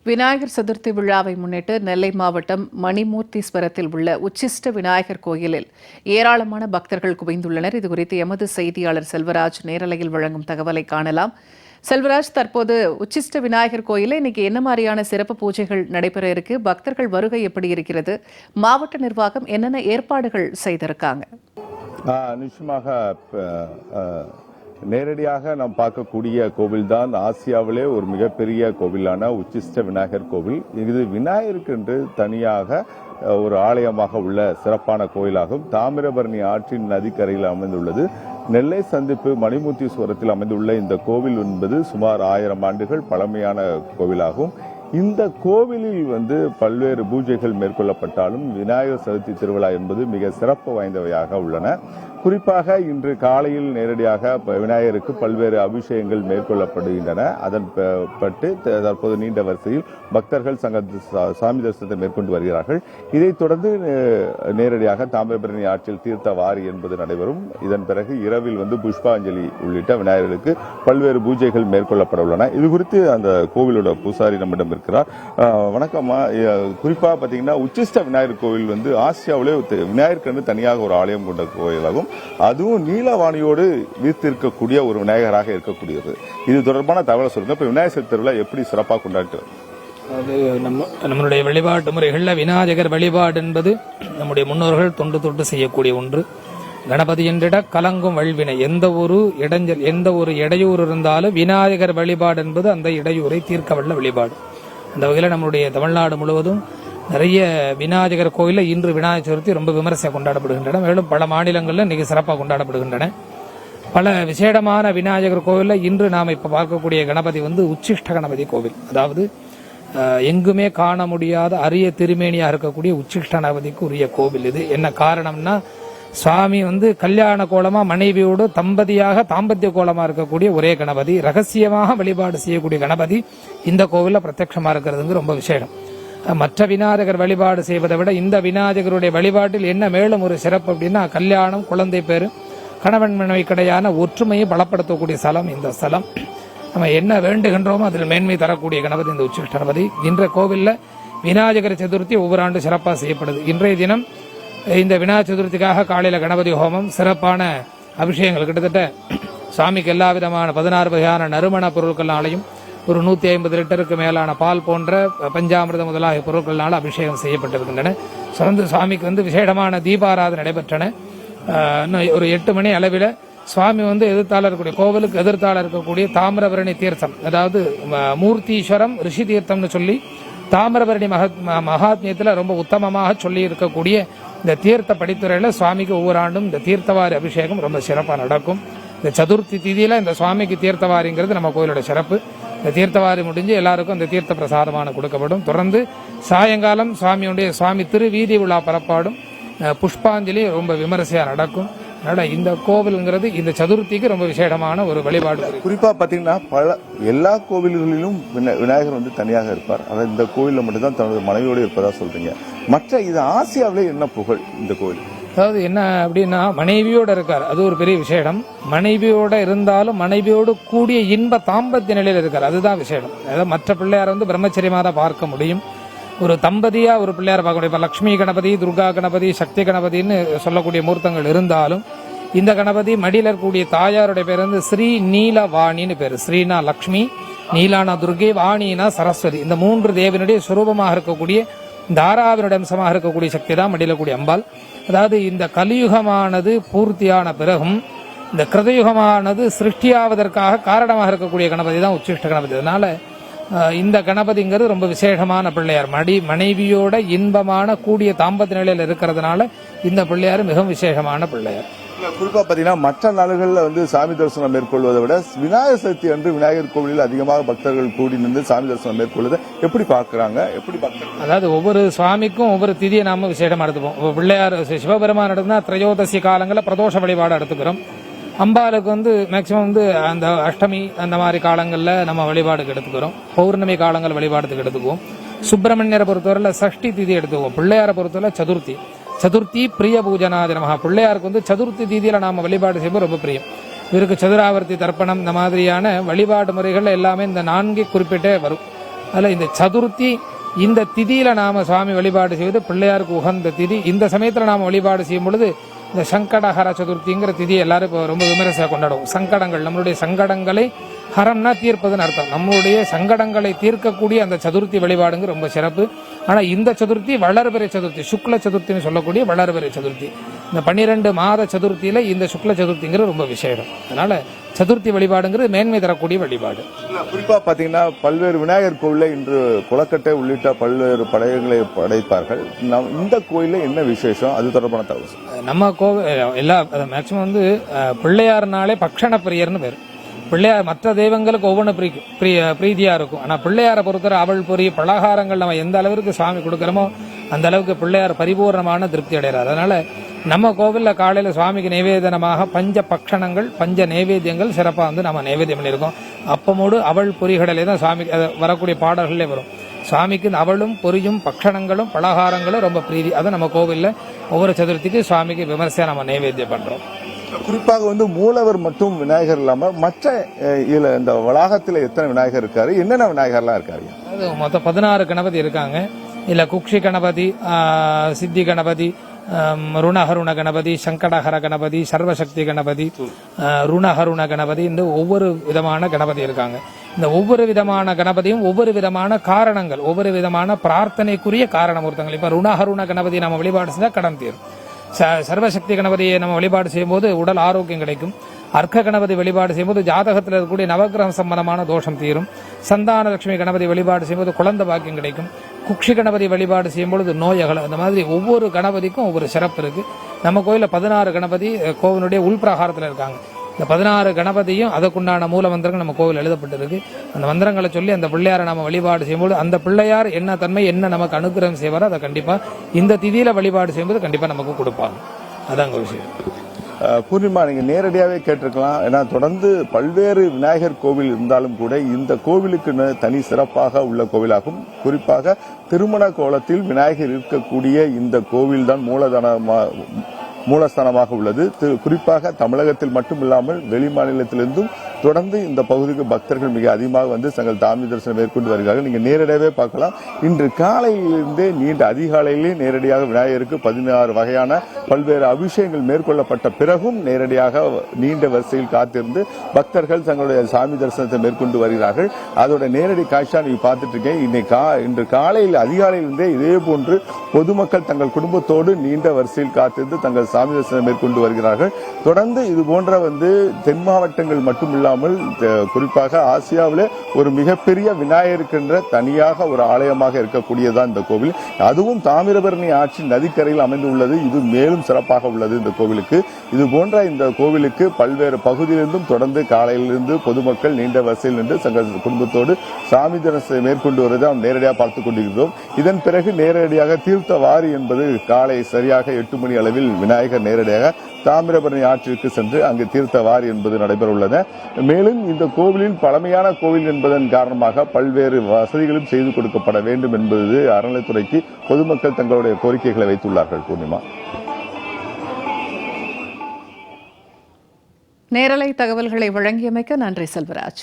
விநாயகர் சதுர்த்தி விழாவை முன்னிட்டு நெல்லை மாவட்டம் மணிமூர்த்தீஸ்வரத்தில் உள்ள உச்சிஷ்ட விநாயகர் கோயிலில் ஏராளமான பக்தர்கள் குவிந்துள்ளனர். இதுகுறித்து எமது செய்தியாளர் செல்வராஜ் நேரலையில் வழங்கும் தகவலை காணலாம். செல்வராஜ், தற்போது உச்சிஷ்ட விநாயகர் கோயிலில் இன்னைக்கு என்ன மாதிரியான சிறப்பு பூஜைகள் நடைபெற இருக்கு? பக்தர்கள் வருகை எப்படி இருக்கிறது? மாவட்ட நிர்வாகம் என்னென்ன ஏற்பாடுகள் செய்திருக்காங்க? நிச்சயமாக நேரடியாக நாம் பார்க்கக்கூடிய கோவில் தான் ஆசியாவிலே ஒரு மிகப்பெரிய கோவிலான உச்சிஷ்ட விநாயகர் கோவில். இது விநாயகருக்கு என்று தனியாக ஒரு ஆலயமாக உள்ள சிறப்பான கோயிலாகும். தாமிரபரணி ஆற்றின் நதிக்கரையில் அமைந்துள்ளது. நெல்லை சந்திப்பு மணிமூர்த்தீஸ்வரத்தில் அமைந்துள்ள இந்த கோவில் என்பது சுமார் 1000 ஆண்டுகள் பழமையான கோவிலாகும். இந்த கோவிலில் பல்வேறு பூஜைகள் மேற்கொள்ளப்பட்டாலும் விநாயகர் சதுர்த்தி திருவிழா என்பது மிக சிறப்பு வாய்ந்தவையாக உள்ளன. குறிப்பாக இன்று காலையில் நேரடியாக விநாயகருக்கு பல்வேறு அபிஷேகங்கள் மேற்கொள்ளப்படுகின்றன. அதன் பட்டு தற்போது நீண்ட வரிசையில் பக்தர்கள் சாமி தரிசனத்தை மேற்கொண்டு வருகிறார்கள். இதைத் தொடர்ந்து நேரடியாக தாமிரபரணி ஆற்றில் தீர்த்த வாரி என்பது நடைபெறும். இதன் பிறகு இரவில் புஷ்பாஞ்சலி உள்ளிட்ட விநாயகர்களுக்கு பல்வேறு பூஜைகள் மேற்கொள்ளப்பட உள்ளன. இது குறித்து அந்த கோவிலோட பூசாரி நம்மிடம் இருக்கிறார். வணக்கம்மா. குறிப்பா பாத்தீங்கன்னா உச்சிஷ்ட விநாயகர் கோவில் ஆசியாவிலே விநாயகருக்கு தனியாக ஒரு ஆலயம் கொண்ட கோயிலாகும். அதுவும் நீலவாணியோடு வீர்த்திருக்கக்கூடிய ஒரு விநாயகராக இருக்கக்கூடியது. இது தொடர்பான தகவலை சொல்லுங்க. இப்ப விநாயகர் சதுர்த்தி திருவிழா எப்படி சிறப்பாக கொண்டாட்டு? அது நம்மளுடைய வழிபாட்டு முறைகளில் விநாயகர் வழிபாடு என்பது நம்முடைய முன்னோர்கள் தொண்டு செய்யக்கூடிய ஒன்று. கணபதி என்றிட கலங்கும் வல்வினை, எந்த ஒரு இடைஞ்சல், எந்த ஒரு இடையூறு இருந்தாலும் விநாயகர் வழிபாடு என்பது அந்த இடையூரை தீர்க்க வல்ல வழிபாடு. அந்த வகையில் நம்மளுடைய தமிழ்நாடு முழுவதும் நிறைய விநாயகர் கோயிலில் இன்று விநாயகர் சதுர்த்தி ரொம்ப விமர்சையாக கொண்டாடப்படுகின்றன. மேலும் பல மாநிலங்களில் இன்னைக்கு சிறப்பாக கொண்டாடப்படுகின்றன. பல விசேடமான விநாயகர் கோவிலில் இன்று நாம் இப்ப பார்க்கக்கூடிய கணபதி உச்சிஷ்ட கணபதி கோவில். அதாவது எங்குமே காண முடியாத அரிய திருமேனியாக இருக்கக்கூடிய உச்சிஷ்ட கணபதிக்கு உரிய கோவில். இது என்ன காரணம்னா, சுவாமி கல்யாண கோலமா மனைவியோடு தம்பதியாக தாம்பத்திய கோலமா இருக்கக்கூடிய ஒரே கணபதி. ரகசியமாக வழிபாடு செய்யக்கூடிய கணபதி இந்த கோவில்ல பிரத்யட்சமா இருக்கிறது ரொம்ப விசேஷம். மற்ற விநாயகர் வழிபாடு செய்வதை விட இந்த விநாயகருடைய வழிபாட்டில் என்ன மேலும் ஒரு சிறப்பு அப்படின்னா, கல்யாணம், குழந்தை பேரு, கணவன் மனைவிக்கிடையான ஒற்றுமையை பலப்படுத்தக்கூடிய ஸ்தலம் இந்த ஸ்தலம். நம்ம என்ன வேண்டுகின்றோமோ அதில் மேன்மை தரக்கூடிய கணபதி இந்த உச்சிஷ்ட கணபதி. இன்ற கோவில்ல விநாயகர் சதுர்த்தி ஒவ்வொரு ஆண்டு சிறப்பாக செய்யப்படுது. இன்றைய தினம் இந்த விநாயகர் சதுர்த்திக்காக காலையில கணபதி ஹோமம், சிறப்பான அபிஷேகங்கள், கிட்டத்தட்ட சுவாமிக்கு எல்லா விதமான 16 வகையான நறுமண பொருட்களாலையும் ஒரு 150 லிட்டருக்கு மேலான பால் போன்ற பஞ்சாமிரதம் முதலாகிய பொருட்களால் அபிஷேகம் செய்யப்பட்டிருக்கின்றன. தொடர்ந்து சுவாமிக்கு விசேடமான தீபாராதனை நடைபெற்றன. ஒரு 8 மணி அளவில் சுவாமி எதிர்த்தாளர் இருக்கக்கூடிய கோவிலுக்கு எதிர்த்தாளர் இருக்கக்கூடிய தாமிரபரணி தீர்த்தம், அதாவது மூர்த்தீஸ்வரம் ரிஷி தீர்த்தம்னு சொல்லி தாமிரபரணி மகாத்மியத்தில் ரொம்ப உத்தமமாக சொல்லி இருக்கக்கூடிய இந்த தீர்த்த படித்துறையில சுவாமிக்கு ஒவ்வொரு ஆண்டும் இந்த தீர்த்தவாரி அபிஷேகம் ரொம்ப சிறப்பாக நடக்கும். இந்த சதுர்த்தி திதியில இந்த சுவாமிக்கு தீர்த்தவாரிங்கிறது நம்ம கோயிலோட சிறப்பு. இந்த தீர்த்தவாரி முடிஞ்சு எல்லாருக்கும் இந்த தீர்த்த பிரசாதமான கொடுக்கப்படும். தொடர்ந்து சாயங்காலம் சுவாமி திருவீதி விழா பரப்பாடும், புஷ்பாஞ்சலி ரொம்ப விமரிசையா நடக்கும். அதனால இந்த கோவில்ங்கிறது இந்த சதுர்த்திக்கு ரொம்ப விசேஷமான ஒரு வழிபாடு. குறிப்பா பாத்தீங்கன்னா எல்லா கோவில்களிலும் விநாயகர் தனியாக இருப்பார். ஆனா இந்த கோவில்ல மட்டும்தான் தனது மனைவியோடு இருப்பதா சொல்றீங்க. மற்ற இது ஆசியாவிலே என்ன புகழ் இந்த கோவில்? அதாவது என்ன அப்படின்னா, மனைவியோட இருக்கார், அது ஒரு பெரிய விசேடம். மனைவியோட இருந்தாலும் மனைவியோடு கூடிய இன்ப தாம்பத்திய நிலையில் இருக்கார், அதுதான் விசேடம். அதாவது மற்ற பிள்ளையார் பிரம்மச்சரியமா தான் பார்க்க முடியும். ஒரு தம்பதியா ஒரு பிள்ளையார் பார்க்க முடியும். இப்ப லட்சுமி கணபதி, துர்கா கணபதி, சக்தி கணபதினு சொல்லக்கூடிய மூர்த்தங்கள் இருந்தாலும் இந்த கணபதி மடியில இருக்கக்கூடிய தாயாருடைய பேர் ஸ்ரீ நீலவாணின்னு பேரு. ஸ்ரீனா லட்சுமி, நீலானா துர்கை, வாணினா சரஸ்வதி. இந்த 3 தேவனுடைய சுரூபமாக இருக்கக்கூடிய தாராவினுடைய அம்சமாக இருக்கக்கூடிய சக்தி தான் மடியில கூடிய அம்பாள். அதாவது இந்த கலியுகமானது பூர்த்தியான பிறகும் இந்த கிருதயுகமானது சிருஷ்டியாவதற்காக காரணமாக இருக்கக்கூடிய கணபதி தான் உச்சிஷ்ட கணபதி. அதனால இந்த கணபதிங்கிறது ரொம்ப விசேஷமான பிள்ளையார். மனைவியோட இன்பமான கூடிய தாம்பத்திய நிலையில் இருக்கிறதுனால இந்த பிள்ளையார் மிகவும் விசேஷமான பிள்ளையார். குறிப்பா பாத்தீங்கன்னா மற்ற நாடுகளில் சாமி தரிசனம் மேற்கொள்வதை விட விநாயகர் சதுர்த்தி அன்று விநாயகர் கோவிலில் அதிகமாக பக்தர்கள் கூடி நின்று சாமி தரிசனம் மேற்கொள்வதை எப்படி பார்க்கிறாங்க? எப்படி பக்தர்கள், அதாவது ஒவ்வொரு சுவாமிக்கும் ஒவ்வொரு திதியை நாம விசேஷமா எடுத்துப்போம். பிள்ளையார் சிவபெருமான் எடுத்தா திரையோதசி காலங்களில் பிரதோஷ வழிபாடு எடுத்துக்கிறோம். அம்பாளுக்கு மேக்சிமம் அந்த அஷ்டமி அந்த மாதிரி காலங்களில் நம்ம வழிபாடுக்கு எடுத்துக்கிறோம். பௌர்ணமி காலங்கள் வழிபாடுக்கு எடுத்துக்குவோம். சுப்பிரமணியரை பொறுத்தவரையில சஷ்டி திதி எடுத்துக்குவோம். பிள்ளையாரை பொறுத்தவரை சதுர்த்தி பிரிய பூஜனாதி நமஹ. பிள்ளையாருக்கு சதுர்த்தி திதியில நாம வழிபாடு செய்வது ரொம்ப பிரியம். இவருக்கு சதுராவர்த்தி தர்ப்பணம் இந்த மாதிரியான வழிபாடு முறைகள் எல்லாமே இந்த 4 குறிப்பிட்டே வரும். அதில் இந்த சதுர்த்தி இந்த திதியில நாம சுவாமி வழிபாடு செய்வது பிள்ளையாருக்கு உகந்த திதி. இந்த சமயத்தில் நாம வழிபாடு செய்யும் பொழுது இந்த சங்கடஹர சதுர்த்திங்கிற திதி எல்லாரும் இப்போ ரொம்ப விமரிசையாக கொண்டாடுவோம். சங்கடங்கள், நம்மளுடைய சங்கடங்களை ஹரம்னா தீர்ப்பதுன்னு அர்த்தம். நம்மளுடைய சங்கடங்களை தீர்க்கக்கூடிய அந்த சதுர்த்தி வழிபாடுங்க ரொம்ப சிறப்பு. ஆனால் இந்த சதுர்த்தி வளர்பிறை சதுர்த்தி, சுக்ல சதுர்த்தின்னு சொல்லக்கூடிய வளர்பிறை சதுர்த்தி. இந்த 12 மாத சதுர்த்தியில இந்த சுக்ல சதுர்த்திங்கிறது ரொம்ப விசேஷம். அதனால சதுர்த்தி வழிபாடுங்கிறது மேன்மை தரக்கூடிய வழிபாடு. குறிப்பா பாத்தீங்கன்னா பல்வேறு விநாயகர் கோவில்ல இன்று குளக்கட்டை உள்ளிட்ட பல்வேறு படையங்களை படைப்பார்கள். இந்த கோயில்ல என்ன விசேஷம், அது தொடர்பான தகவல்? நம்ம கோவில் எல்லா மேக்சிமம் வந்து பிள்ளையார்னாலே பக்ஷண பிரியர்னு பேர். பிள்ளையார் மற்ற தெய்வங்களுக்கு ஒவ்வொன்று பிரீதியா இருக்கும். ஆனா பிள்ளையாரை பொறுத்தவரை அவள் பொறி பலகாரங்கள் நம்ம எந்த அளவிற்கு சுவாமி கொடுக்கிறோமோ அந்த அளவுக்கு பிள்ளையார் பரிபூர்ணமான திருப்தி அடைகிறார். அதனால நம்ம கோவில்ல காலையில சுவாமிக்கு நைவேதனமாக பஞ்ச பக்ஷணங்கள், பஞ்ச நைவேத்தியங்கள் சிறப்பாக வந்து நம்ம நைவேத்தியம் பண்ணியிருக்கோம். அப்பமோடு அவள் பொறிகடலே தான் சுவாமி வரக்கூடிய பாடல்களே வரும். சுவாமிக்கு இந்த அவளும் பொரியும் பக்ஷணங்களும் பலகாரங்களும் ரொம்ப பிரீதி. அதை நம்ம கோவில்ல ஒவ்வொரு சதுர்த்திக்கு சுவாமிக்கு விமர்சையா நம்ம நைவேத்தியம் பண்றோம். குறிப்பாக வந்து மூலவர் மட்டும் விநாயகர் இல்லாம மற்ற இதுல இந்த வளாகத்துல எத்தனை விநாயகர் இருக்காரு, என்னென்ன விநாயகர்லாம் இருக்காரு? அது மொத்தம் 16 கணபதி இருக்காங்க. இல்ல குக்ஷி கணபதி, சித்தி கணபதி, ருணஹருண கணபதி, சங்கடஹர கணபதி, சர்வசக்தி கணபதி, ருணஹருண கணபதி, இந்த ஒவ்வொரு விதமான கணபதி இருக்காங்க. இந்த ஒவ்வொரு விதமான கணபதியும் ஒவ்வொரு விதமான காரணங்கள், ஒவ்வொரு விதமான பிரார்த்தனைக்குரிய காரணமூர்த்தங்கள். இப்ப ருணஹருண கணபதி நம்ம வழிபாடு செஞ்சா கடன் தீரும். சர்வசக்தி கணபதியை நம்ம வழிபாடு செய்யும்போது உடல் ஆரோக்கியம் கிடைக்கும். அர்க்க கணபதி வழிபாடு செய்யும்போது ஜாதகத்தில் இருக்கக்கூடிய நவகிரக சம்பந்தமான தோஷம் தீரும். சந்தான லட்சுமி கணபதி வழிபாடு செய்யும்போது குழந்தை பாக்கியம் கிடைக்கும். குக்ஷி கணபதி வழிபாடு செய்யும்பொழுது நோய்கள். அந்த மாதிரி ஒவ்வொரு கணபதிக்கும் ஒவ்வொரு சிறப்பு இருக்கு. நம்ம கோயிலில் 16 கணபதி கோவிலுடைய உள்பிரகாரத்தில் இருக்காங்க. இந்த 16 கணபதியும் அதற்குண்டான மூல மந்திரங்கள் நம்ம கோவில் எழுதப்பட்டிருக்கு. அந்த மந்திரங்களை சொல்லி அந்த பிள்ளையாரை நாம வழிபாடு செய்யும்போது அந்த பிள்ளையார் என்ன தன்மை, என்ன நமக்கு அனுகிரகம் செய்வாரோ அதை கண்டிப்பா இந்த திதியில வழிபாடு செய்யும்போது கண்டிப்பா நமக்கு கொடுப்பாங்க. அதாங்க விஷயம். பூர்ணிமா, நீங்க நேரடியாவே கேட்டிருக்கலாம். ஏன்னா தொடர்ந்து பல்வேறு விநாயகர் கோவில் இருந்தாலும் கூட இந்த கோவிலுக்கு தனி சிறப்பாக உள்ள கோவிலாகும். குறிப்பாக திருமண கோலத்தில் விநாயகர் இருக்கக்கூடிய இந்த கோவில் தான் மூலஸ்தானமாக உள்ளது. குறிப்பாக தமிழகத்தில் மட்டுமில்லாமல் வெளி மாநிலத்திலிருந்தும் தொடர்ந்து இந்த பகுதிக்கு பக்தர்கள் மிக அதிகமாக வந்து தங்கள் சாமி தரிசனம் மேற்கொண்டு வருகிறார்கள். நீங்க நேரடியாகவே பார்க்கலாம். இன்று காலையிலிருந்தே நீண்ட அதிகாலையிலே நேரடியாக விநாயகருக்கு 16 வகையான பல்வேறு அபிஷேகங்கள் மேற்கொள்ளப்பட்ட பிறகும் நேரடியாக நீண்ட வரிசையில் காத்திருந்து பக்தர்கள் தங்களுடைய சாமி தரிசனத்தை மேற்கொண்டு வருகிறார்கள். அதோட நேரடி காட்சியா நீங்க பார்த்துட்டு இருக்கேன். இன்று காலையில் அதிகாலையிலிருந்தே இதே போன்று பொதுமக்கள் தங்கள் குடும்பத்தோடு நீண்ட வரிசையில் காத்திருந்து தங்கள் சாமி தரிசனம் மேற்கொண்டு வருகிறார்கள். தொடர்ந்து இது போன்ற வந்து தென் மாவட்டங்கள் மட்டுமில்லாமல் குறிப்பாக ஆசியாவிலே ஒரு மிகப்பெரிய விநாயகருக்கென்ற தனியாக ஒரு ஆலயமாக இருக்கக்கூடியதான் இந்த கோவில். அதுவும் தாமிரபரணி ஆற்று நதிக்கரையில் அமைந்துள்ளது. இது மேலும் சிறப்பாக உள்ளது இந்த கோவிலுக்கு. இது போன்ற இந்த கோவிலுக்கு பல்வேறு பகுதியிலிருந்தும் தொடர்ந்து காலையிலிருந்து பொதுமக்கள் நீண்ட வரிசையில் நின்று தங்கள் குடும்பத்தோடு சாமி தரிசனம் மேற்கொண்டு வருவதை நாம் நேரடியாக பார்த்துக் கொண்டிருக்கிறோம். இதன் பிறகு நேரடியாக தீர்த்த வாரி என்பது காலை சரியாக 8 மணி அளவில் விநாயகர் நேரடியாக தாமிரபரணி ஆற்றிற்கு சென்று அங்கு தீர்த்த வாரி என்பது நடைபெற உள்ளது. மேலும் இந்த கோவிலில் பழமையான கோவில் என்பதன் காரணமாக பல்வேறு வசதிகளும் செய்து கொடுக்கப்பட வேண்டும் என்பது அறநிலைத்துறைக்கு பொதுமக்கள் தங்களுடைய கோரிக்கைகளை வைத்துள்ளார்கள். பூர்ணிமா, நேரலை தகவல்களை வழங்கியமைக்க நன்றி செல்வராஜ்.